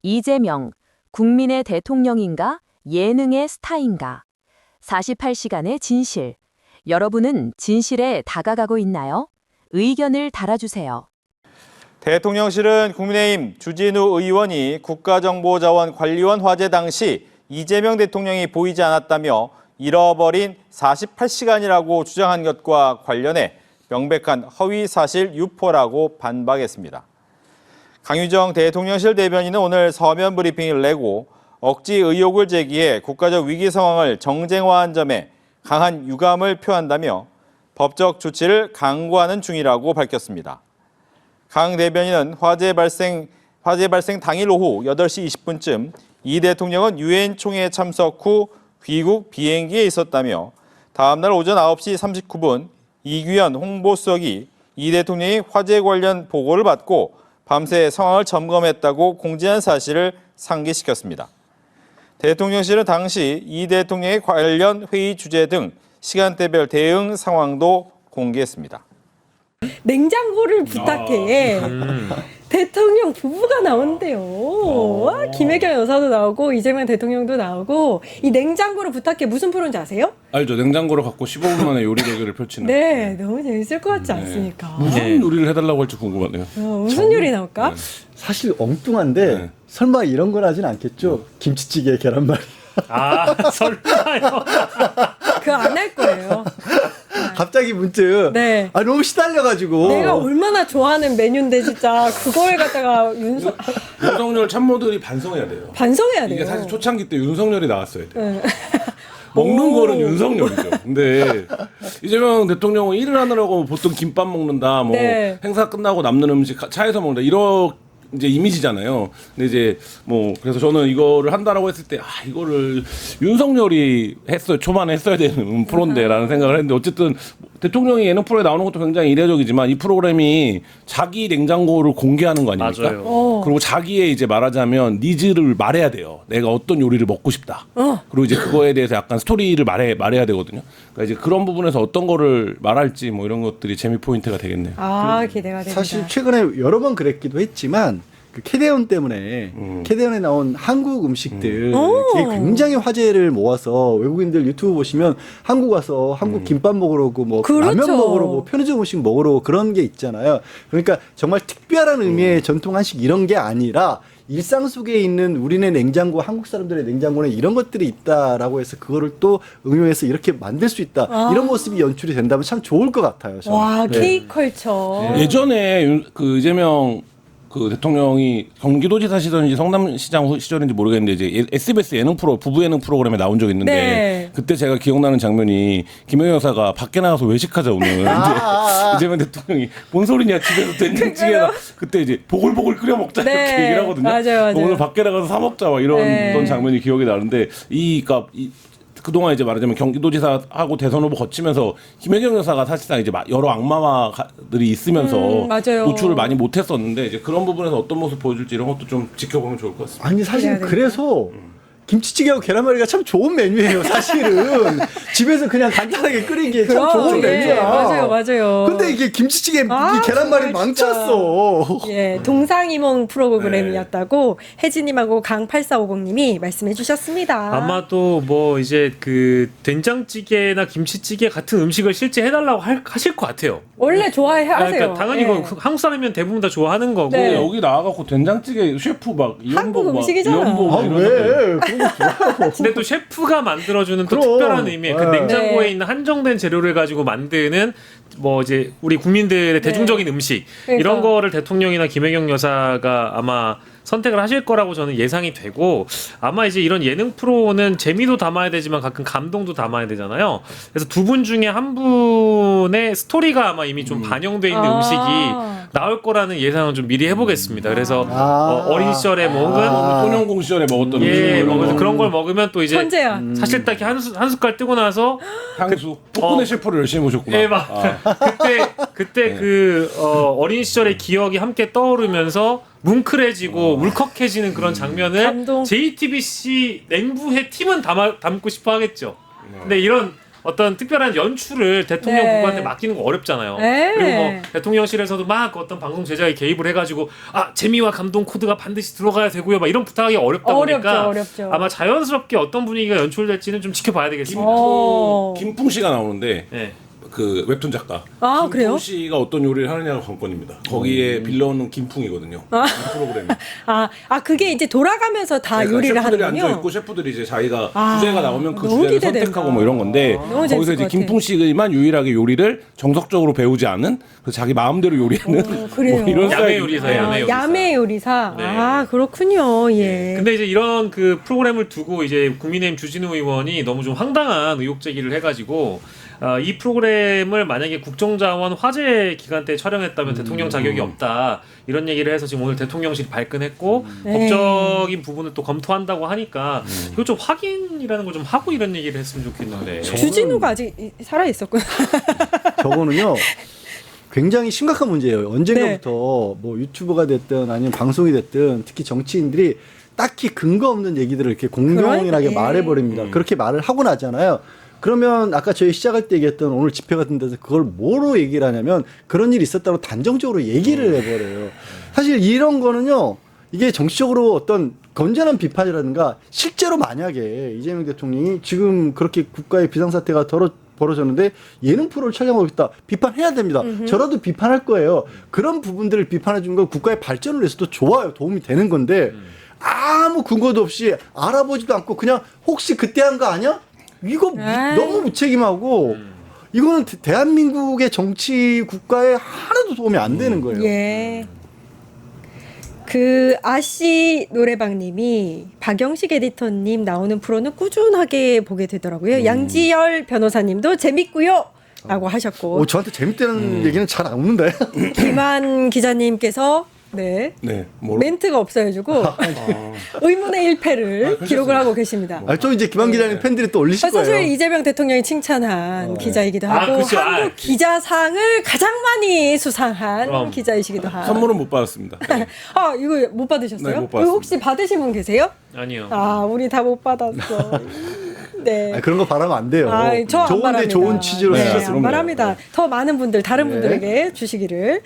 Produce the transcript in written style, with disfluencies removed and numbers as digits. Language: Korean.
이재명, 국민의 대통령인가? 예능의 스타인가? 48시간의 진실. 여러분은 진실에 다가가고 있나요? 의견을 달아주세요. 대통령실은 국민의힘 주진우 의원이 국가정보자원관리원 화재 당시 이재명 대통령이 보이지 않았다며 잃어버린 48시간이라고 주장한 것과 관련해 명백한 허위사실 유포라고 반박했습니다. 강유정 대통령실 대변인은 오늘 서면 브리핑을 내고 억지 의혹을 제기해 국가적 위기 상황을 정쟁화한 점에 강한 유감을 표한다며 법적 조치를 강구하는 중이라고 밝혔습니다. 강 대변인은 화재 발생 당일 오후 8시 20분쯤 이 대통령은 유엔 총회에 참석 후 귀국 비행기에 있었다며 다음날 오전 9시 39분 이규현 홍보수석이 이 대통령이 화재 관련 보고를 받고 밤새 상황을 점검했다고 공지한 사실을 상기시켰습니다. 대통령실은 당시 이 대통령의 관련 회의 주제 등 시간대별 대응 상황도 공개했습니다. 냉장고를 부탁해. 대통령 부부가 나온대요. 김혜경 여사도 나오고 이재명 대통령도 나오고 이 냉장고를 부탁해 무슨 프로인지 아세요? 알죠. 냉장고를 갖고 15분 만에 요리 대결을 펼치는. 네, 너무 재밌을 것 같지 않습니까? 무슨 요리를 해달라고 할지 궁금하네요. 무슨 요리 나올까? 사실 엉뚱한데 설마 이런 건 하진 않겠죠? 김치찌개 계란말이. 설마요. 그거 안 할 거예요. 갑자기 문득 네. 너무 시달려가지고 내가 얼마나 좋아하는 메뉴인데 진짜 그거에 갖다가 윤석열 참모들이 반성해야 돼요. 반성해야 돼요. 이게 사실 초창기 때 윤석열이 나왔어야 돼요. 네. 먹는 거는 윤석열이죠. 근데 이재명 대통령은 일을 하느라고 보통 김밥 먹는다, 뭐 네. 행사 끝나고 남는 음식 차에서 먹는다 이런 이제 이미지잖아요. 근데 이제 뭐 그래서 저는 이거를 한다라고 했을 때 이거를 윤석열이 초반에 했어야 되는 프로인데라는 생각을 했는데 어쨌든 대통령이 예능 프로에 나오는 것도 굉장히 이례적이지만 이 프로그램이 자기 냉장고를 공개하는 거 아닙니까? 맞아요. 그리고 자기의 이제 말하자면 니즈를 말해야 돼요. 내가 어떤 요리를 먹고 싶다. 그리고 이제 그거에 대해서 약간 스토리를 말해야 되거든요. 그러니까 이제 그런 부분에서 어떤 거를 말할지 뭐 이런 것들이 재미 포인트가 되겠네요. 기대가 됩니다. 사실 최근에 여러 번 그랬기도 했지만 그 캐대언 때문에 캐대언에 나온 한국 음식들 그게 굉장히 화제를 모아서 외국인들 유튜브 보시면 한국 와서 한국 김밥 먹으러 오고 뭐 그렇죠. 라면 먹으러 오고 편의점 음식 먹으러 오고 그런 게 있잖아요. 그러니까 정말 특별한 의미의 전통 한식 이런 게 아니라 일상 속에 있는 우리네 냉장고, 한국 사람들의 냉장고는 이런 것들이 있다라고 해서 그거를 또 응용해서 이렇게 만들 수 있다. 이런 모습이 연출이 된다면 참 좋을 것 같아요. 저는. 와, K컬처. 예전에 그 이재명 그 대통령이 경기도지사 시절인지 성남시장 시절인지 모르겠는데 이제 SBS 예능 프로 부부 예능 프로그램에 나온 적이 있는데 네. 그때 제가 기억나는 장면이 김혜경 여사가 밖에 나가서 외식하자 오늘 이제 이재명 대통령이 뭔 소리냐 집에서 된장찌개나 그때 이제 보글보글 끓여 먹자 네. 이렇게 얘기를 하거든요. 맞아요. 오늘 밖에 나가서 사 먹자 막 이런 네. 장면이 기억이 나는데 그동안 이제 말하자면 경기도지사하고 대선 후보 거치면서 김혜경 여사가 사실상 이제 여러 악마들이 있으면서 맞아요. 노출을 많이 못했었는데 이제 그런 부분에서 어떤 모습 보여줄지 이런 것도 좀 지켜보면 좋을 것 같습니다. 아니 사실 그래야 그래서 김치찌개하고 계란말이가 참 좋은 메뉴예요. 사실은 집에서 그냥 간단하게 끓이기에 참 좋은 메뉴야. 맞아요. 근데 이게 김치찌개 아, 이 계란말이 정말 진짜. 망쳤어. 예, 동상이몽 프로그램이었다고 혜진님하고 강8450님이 말씀해 주셨습니다. 아마도 뭐 이제 그 된장찌개나 김치찌개 같은 음식을 실제 해달라고 하실 것 같아요. 원래 좋아하세요. 그러니까 당연히 예. 이거 한국 사람이면 대부분 다 좋아하는 거고. 네. 여기 나와갖고 된장찌개 셰프 막 한국 이연복 음식이잖아. 아, 왜? 그런 거 좋아하고. 근데 또 셰프가 만들어주는 또 그럼. 특별한 의미의 그 네. 냉장고에 네. 있는 한정된 재료를 가지고 만드는 뭐 이제 우리 국민들의 대중적인 음식 그러니까. 이런 거를 대통령이나 김혜경 여사가 아마 선택을 하실 거라고 저는 예상이 되고 아마 이제 이런 예능 프로는 재미도 담아야 되지만 가끔 감동도 담아야 되잖아요. 그래서 두 분 중에 한 분의 스토리가 아마 이미 좀 반영돼 있는 음식이 나올 거라는 예상은 좀 미리 해보겠습니다. 그래서 어린 시절에 먹은 소년공 시절에 먹었던 예, 음식 뭐 그런 걸 먹으면 또 이제 천재야. 사실 딱 한 숟갈 뜨고 나서 향수 폭군의 셰프를 열심히 보셨구나. 예, 막 그때 그 어린 시절의 기억이 함께 떠오르면서 뭉클해지고 울컥해지는 그런 장면을 감동. JTBC 냉부의 팀은 담고 싶어 하겠죠. 근데 이런 어떤 특별한 연출을 대통령 네. 부부한테 맡기는 거 어렵잖아요. 네. 그리고 뭐 대통령실에서도 막 어떤 방송 제작에 개입을 해가지고 재미와 감동 코드가 반드시 들어가야 되고요. 막 이런 부탁하기 어렵다 보니까 어렵죠. 아마 자연스럽게 어떤 분위기가 연출될지는 좀 지켜봐야 되겠습니다. 김풍 씨가 나오는데 네. 그 웹툰 작가 아, 김풍 그래요? 씨가 어떤 요리를 하느냐가 관건입니다. 거기에 빌런은 김풍이거든요. 이 프로그램. 그게 이제 돌아가면서 다 요리를 셰프들이 하는군요. 앉아 있고 셰프들이 이제 자기가 아, 주제가 나오면 그 너무 주제를 기대된다. 선택하고 뭐 이런 건데 너무 거기서 재밌을 이제 것 김풍 씨만 유일하게 요리를 정석적으로 배우지 않은 그래서 자기 마음대로 요리하는 그래요? 뭐 이런 야매 스타일. 요리사예요. 야매 요리사. 야매 요리사. 네. 아, 그렇군요. 예. 근데 이제 이런 그 프로그램을 두고 이제 국민의힘 주진우 의원이 너무 좀 황당한 의혹 제기를 해가지고 이 프로그램을 만약에 국정자원 화재 기간 때 촬영했다면 대통령 자격이 없다 이런 얘기를 해서 지금 오늘 대통령실이 발끈했고 네. 법적인 부분을 또 검토한다고 하니까 이거 좀 확인이라는 걸 좀 하고 이런 얘기를 했으면 좋겠는데. 주진우가 아직 살아 있었구나. 저거는요. 굉장히 심각한 문제예요. 언젠가부터 뭐 유튜버가 됐든 아니면 방송이 됐든 특히 정치인들이 딱히 근거 없는 얘기들을 이렇게 공공연하게 그러니까, 말해버립니다. 그렇게 말을 하고 나잖아요. 그러면 아까 저희 시작할 때 얘기했던 오늘 집회 같은 데서 그걸 뭐로 얘기를 하냐면 그런 일이 있었다고 단정적으로 얘기를 해버려요. 사실 이런 거는요. 이게 정치적으로 어떤 건전한 비판이라든가 실제로 만약에 이재명 대통령이 지금 그렇게 국가의 비상사태가 벌어졌는데 예능 프로를 촬영하고 있다. 비판해야 됩니다. 저라도 비판할 거예요. 그런 부분들을 비판해 주는 건 국가의 발전을 위해서도 좋아요. 도움이 되는 건데 아무 근거도 없이 알아보지도 않고 그냥 혹시 그때 한 거 아니야? 이거 너무 무책임하고 이거는 대한민국의 정치 국가에 하나도 도움이 안 되는 거예요. 예. 그 아씨 노래방님이 박영식 에디터님 나오는 프로는 꾸준하게 보게 되더라고요. 양지열 변호사님도 재밌고요. 라고 하셨고 저한테 재밌다는 얘기는 잘 안 오는데. 김한 기자님께서 네. 네. 뭐로? 멘트가 없어가지고 의문의 1패를 기록을 하고 계십니다. 좀 이제 김한 기자님 팬들이 또 올리실 거예요. 사실 이재명 대통령이 칭찬한 기자이기도 하고 그렇죠. 한국 기자상을 가장 많이 수상한 그럼. 기자이시기도 하고. 선물은 못 받았습니다. 네. 이거 못 받으셨어요? 네, 못 이거 받았습니다. 혹시 받으신 분 계세요? 아니요. 우리 다 못 받았어. 네. 그런 거 바라면 안 돼요. 저안 좋은데 바랍니다. 좋은 취지로 네, 쓰셨으면 안 바랍니다. 더 많은 분들, 다른 네. 분들에게 주시기를.